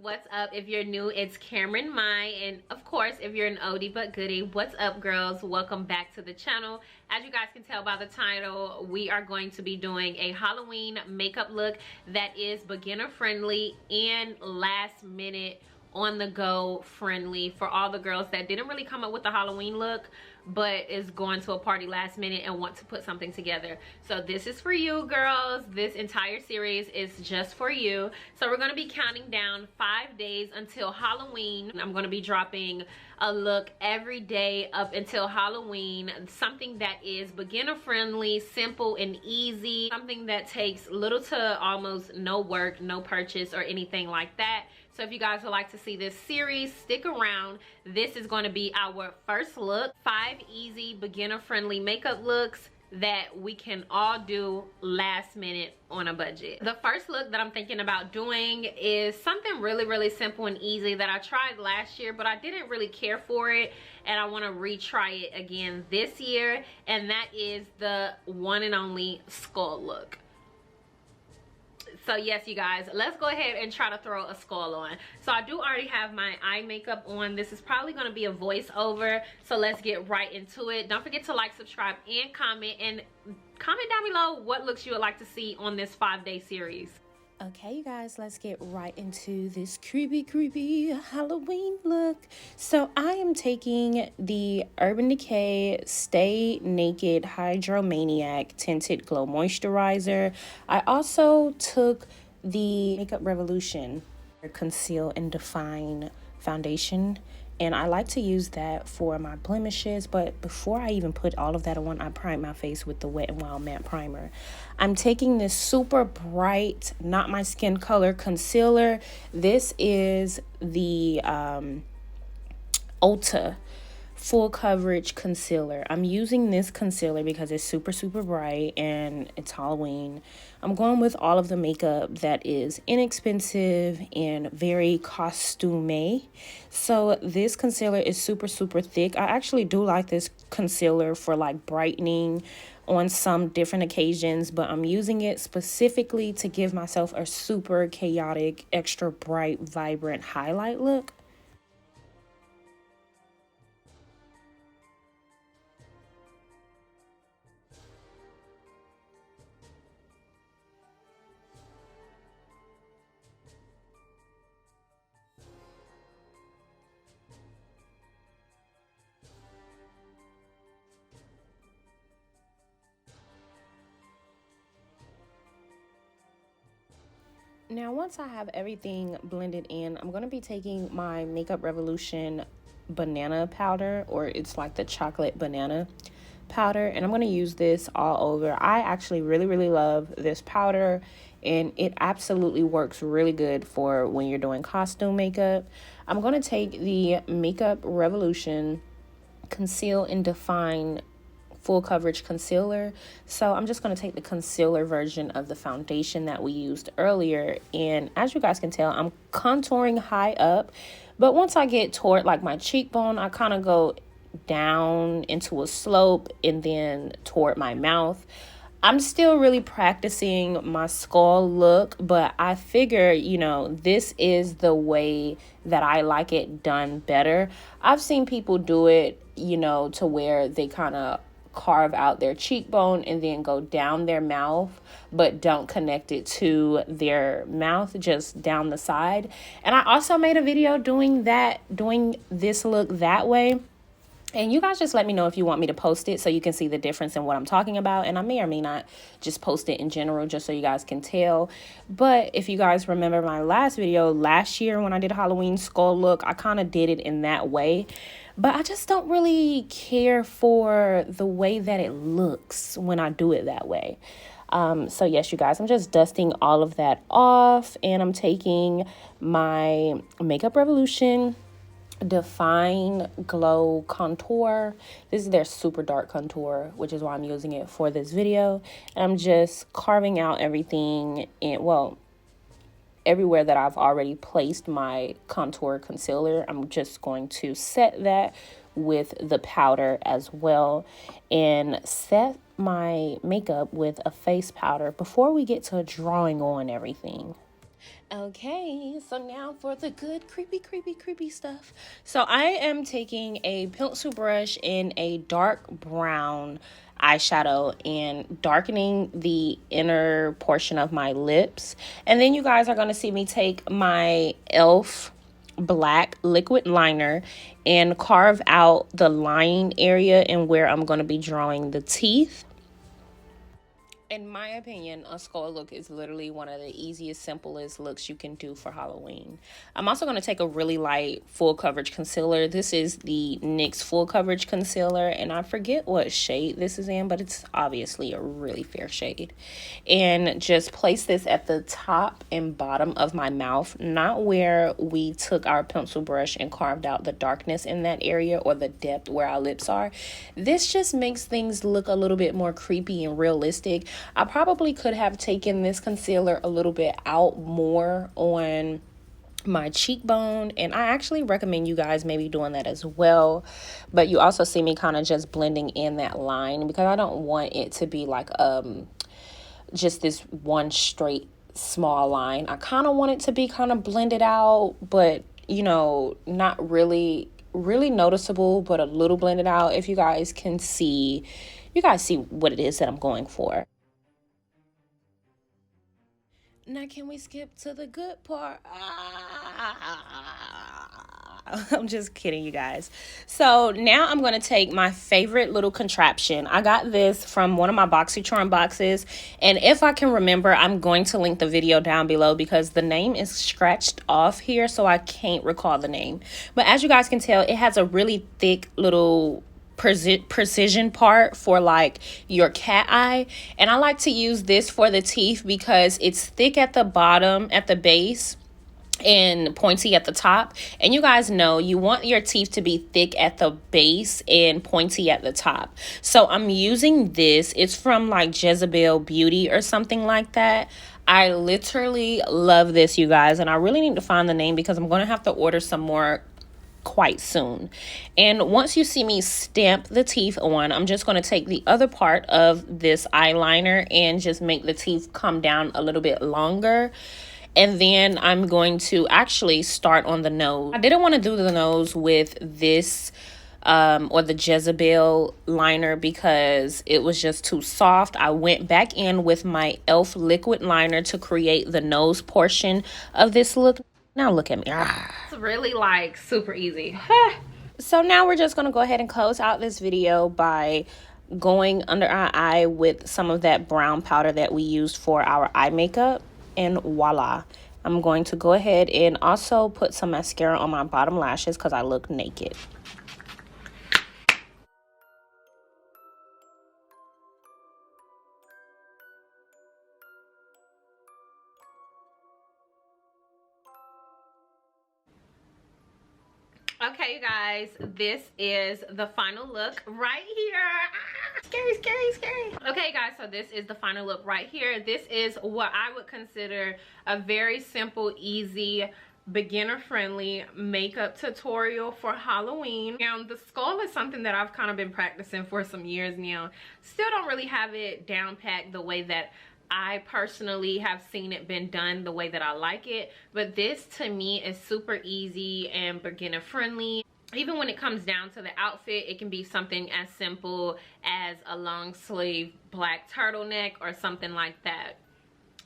what's up? If you're new, it's Cameron Mai, and of course if you're an oldie but goodie, what's up girls? Welcome back to the channel. As you guys can tell by the title, we are going to be doing a Halloween makeup look that is beginner friendly and last minute on the go friendly for all the girls that didn't really come up with the Halloween look but is going to a party last minute and want to put something together. So this is for you girls. This entire series is just for you. So we're going to be counting down 5 days until Halloween. I'm going to be dropping a look every day up until Halloween, something that is beginner friendly, simple and easy, something that takes little to almost no work, no purchase or anything like that. So if you guys would like to see this series, stick around. This is going to be our first look. 5 easy beginner friendly makeup looks that we can all do last minute on a budget. The first look that I'm thinking about doing is something really simple and easy that I tried last year but I didn't really care for it, and I want to retry it again this year, and that is the one and only skull look. So yes, you guys, let's go ahead and try to throw a skull on. So I do already have my eye makeup on. This is probably going to be a voiceover, so let's get right into it. Don't forget to like, subscribe, and comment down below what looks you would like to see on this 5-day series. Okay, you guys, let's get right into this creepy Halloween look. So I am taking the Urban Decay Stay Naked Hydromaniac Tinted Glow Moisturizer. I also took the Makeup Revolution Conceal and Define Foundation, and I like to use that for my blemishes. But before I even put all of that on, I prime my face with the Wet n Wild Matte Primer. I'm taking this super bright, not my skin color concealer. This is the Ulta Full Coverage Concealer. I'm using this concealer because it's super bright and it's Halloween. I'm going with all of the makeup that is inexpensive and very costumey. So this concealer is super thick. I actually do like this concealer for like brightening on some different occasions, but I'm using it specifically to give myself a super chaotic, extra bright, vibrant highlight look. Now, once I have everything blended in, I'm going to be taking my Makeup Revolution banana powder, or it's like the chocolate banana powder, and I'm going to use this all over. I actually really love this powder, and it absolutely works really good for when you're doing costume makeup. I'm going to take the Makeup Revolution Conceal and Define Full Coverage Concealer. So I'm just going to take the concealer version of the foundation that we used earlier, and as you guys can tell, I'm contouring high up, but once I get toward like my cheekbone, I kind of go down into a slope and then toward my mouth. I'm still really practicing my skull look, but I figure, you know, this is the way that I like it done better. I've seen people do it, you know, to where they kind of carve out their cheekbone and then go down their mouth, but don't connect it to their mouth, just down the side. And I also made a video doing this look that way. And you guys just let me know if you want me to post it so you can see the difference in what I'm talking about. And I may or may not just post it in general just so you guys can tell. But if you guys remember my last video last year when I did a Halloween skull look, I kind of did it in that way. But I just don't really care for the way that it looks when I do it that way. So yes, you guys, I'm just dusting all of that off, and I'm taking my Makeup Revolution Define Glow Contour. This is their super dark contour, which is why I'm using it for this video. And I'm just carving out everything, and well, everywhere that I've already placed my contour concealer, I'm just going to set that with the powder as well, and set my makeup with a face powder before we get to drawing on everything. Okay, so now for the good creepy stuff. So I am taking a pencil brush in a dark brown eyeshadow and darkening the inner portion of my lips. And then you guys are going to see me take my e.l.f. black liquid liner and carve out the line area and where I'm going to be drawing the teeth. In my opinion, a skull look is literally one of the easiest, simplest looks you can do for Halloween. I'm also going to take a really light full coverage concealer. This is the NYX full coverage concealer, and I forget what shade this is in, but it's obviously a really fair shade. And just place this at the top and bottom of my mouth, not where we took our pencil brush and carved out the darkness in that area or the depth where our lips are. This just makes things look a little bit more creepy and realistic. I probably could have taken this concealer a little bit out more on my cheekbone, and I actually recommend you guys maybe doing that as well. But you also see me kind of just blending in that line because I don't want it to be like just this one straight small line. I kind of want it to be kind of blended out, but you know, not really noticeable, but a little blended out. If you guys can see, you guys see what it is that I'm going for. Now, can we skip to the good part? I'm just kidding, you guys. So now I'm going to take my favorite little contraption. I got this from one of my BoxyCharm boxes. And if I can remember, I'm going to link the video down below because the name is scratched off here, so I can't recall the name. But as you guys can tell, it has a really thick little precision part for like your cat eye, and I like to use this for the teeth because it's thick at the bottom at the base and pointy at the top. And you guys know you want your teeth to be thick at the base and pointy at the top. So I'm using this. It's from like Jezebel Beauty or something like that. I literally love this, you guys, and I really need to find the name because I'm going to have to order some more quite soon. And once you see me stamp the teeth on, I'm just going to take the other part of this eyeliner and just make the teeth come down a little bit longer. And then I'm going to actually start on the nose. I didn't want to do the nose with this or the Jezebel liner because it was just too soft. I went back in with my e.l.f. liquid liner to create the nose portion of this look. Now look at me. It's really like super easy. So now we're just going to go ahead and close out this video by going under our eye with some of that brown powder that we used for our eye makeup. And voila. I'm going to go ahead and also put some mascara on my bottom lashes because I look naked. Okay, you guys, this is the final look right here. Scary. Okay, guys, so this is the final look right here. This is what I would consider a very simple, easy, beginner-friendly makeup tutorial for Halloween. Now, the skull is something that I've kind of been practicing for some years now. Still don't really have it down packed the way that I personally have seen it been done the way that I like it, but this to me is super easy and beginner friendly. Even when it comes down to the outfit, it can be something as simple as a long sleeve black turtleneck or something like that.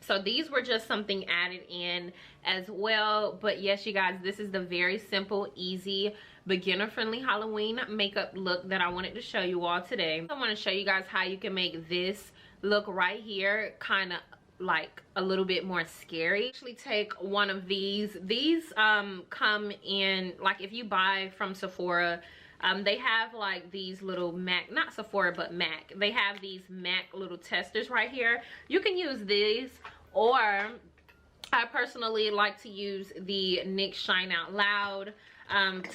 So these were just something added in as well. But yes, you guys, this is the very simple, easy, beginner-friendly Halloween makeup look that I wanted to show you all today. I want to show you guys how you can make this look right here kind of like a little bit more scary. Actually take one of these. These come in, like if you buy from Sephora, they have like these little MAC, not Sephora, but MAC. They have these MAC little testers right here. You can use these, or I personally like to use the NYX Shine Out Loud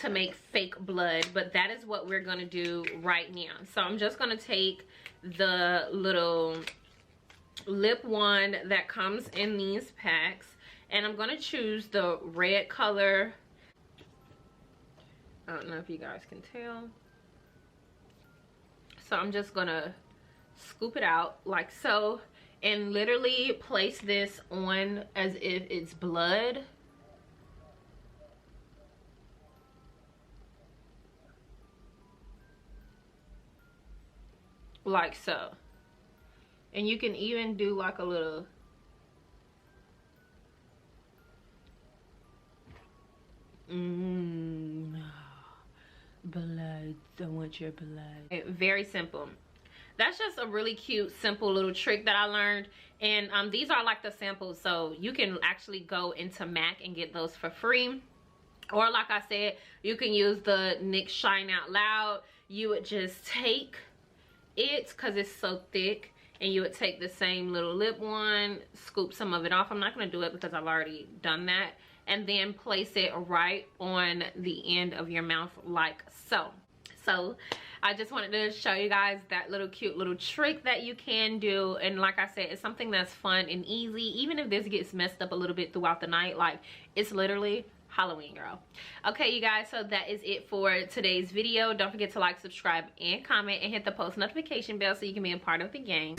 to make fake blood, but that is what we're gonna do right now. So I'm just gonna take the little lip wand that comes in these packs, and I'm gonna choose the red color. I don't know if you guys can tell. So I'm just gonna scoop it out like so, and literally place this on as if it's blood. Like so. And you can even do like a little blood. I want your blood. Very simple. That's just a really cute, simple little trick that I learned. And these are like the samples, so you can actually go into MAC and get those for free. Or like I said, you can use the NYX Shine Out Loud. You would just take it, because it's so thick, and you would take the same little lip one, scoop some of it off. I'm not going to do it because I've already done that. And then place it right on the end of your mouth like so. So I just wanted to show you guys that little cute little trick that you can do. And like I said, it's something that's fun and easy. Even if this gets messed up a little bit throughout the night, like, it's literally Halloween, girl. Okay, you guys, so that is it for today's video. Don't forget to like, subscribe, and comment, and hit the post notification bell so you can be a part of the gang.